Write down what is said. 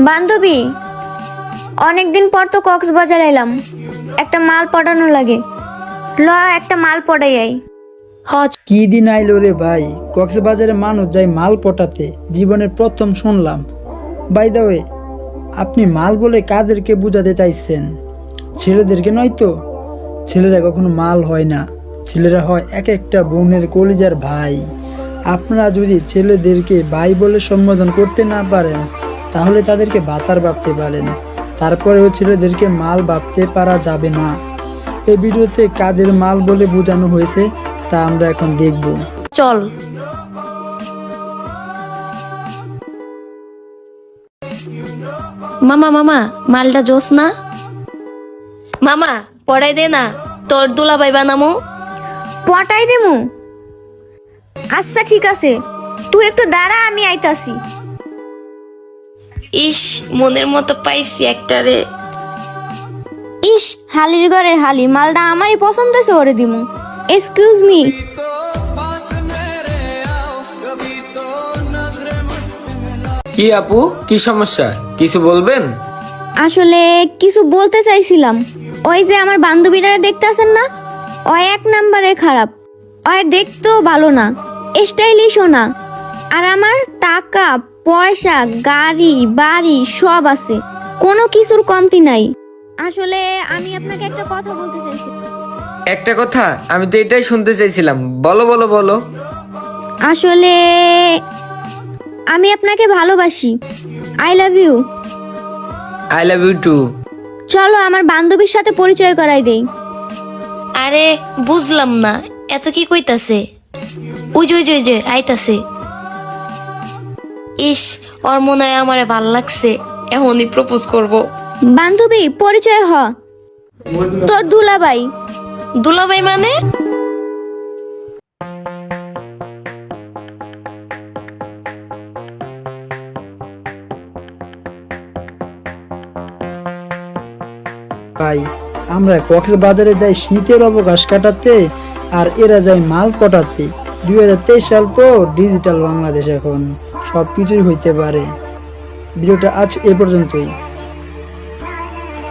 বান্ধবী, অনেকদিন পর তো কক্সবাজার এলাম, একটা মাল পটানো লাগে। ল একটা মাল পটাই আই। কি দিন আইলো রে ভাই, কক্সবাজারে মানুষ যায় মাল পটাতে, জীবনের প্রথম শুনলাম। বাই দা ওয়ে, আপনি মাল বলে কাদেরকে বুঝাতে চাইছেন? ছেলেদেরকে নয় তো? ছেলেরা কখনো মাল হয় না, ছেলেরা হয় এক একটা বোনের কলিজার ভাই। আপনারা যদি ছেলেদেরকে ভাই বলে সম্বোধন করতে না পারেন, তাহলে তাদেরকে ভাতার ভাবতে পারেন, তারপরেও ছেলেদেরকে মাল ভাবতে পারা যাবে না। এই ভিডিওতে কাদের মাল বলে বোঝানো হয়েছে তা আমরা এখন দেখব। চল। মামা মামা মালটা জোস না? মামা পড়াই দে না, তোর দুলাভাই বানামু। পটাই দেমু? আচ্ছা ঠিক আছে, তুই একটু দাঁড়া, আমি আইতাছি। ইস, মনের মতো পাইছি একটা রে। ইস, হালির ঘরের হালি, মালটা আমারই পছন্দ হয়েছে, ওরে দিমু। Excuse me. কি আপু, কি সমস্যা, কিছু বলবেন? আসলে কিছু বলতে চাইছিলাম। ওই যে আমার বান্ধবীরা দেখতেছেন না, ওই এক নাম্বারে খারাপ। ওই দেখতেও ভালো না, স্টাইলিশও না। আর আমার টাকা পয়সা গাড়ি বাড়ি সব আছে, কোনো কিছুর কমতি নাই। আসলে আমি আপনাকে একটা কথা বলতে চাইছি। একটা কথা, আমি তো এটাই শুনতে চাইছিলাম, বলো বলো বলো। আসলে আমি আপনাকে ভালোবাসি। I love you. I love you too. চলো আমার বান্ধবীর সাথে পরিচয় করাই দেই। আরে বুঝলাম না, এত কি কইতাছে? ওই যে আইতাছে। ইস, ওর মনে হয় আমারে ভাল লাগছে, এমনই প্রপোজ করব। বান্ধবী পরিচয় হ, তোর দুলাভাই। দুলাভাই মানে? ভাই, আমরা কক্সবাজারে যাই শীতের অবকাশ কাটাতে, আর এরা যায় মাল পটাতে। 2023 সাল তো, ডিজিটাল বাংলাদেশ, এখন সবকিছুই হইতে পারে। ভিডিওটা আজ এ পর্যন্তই।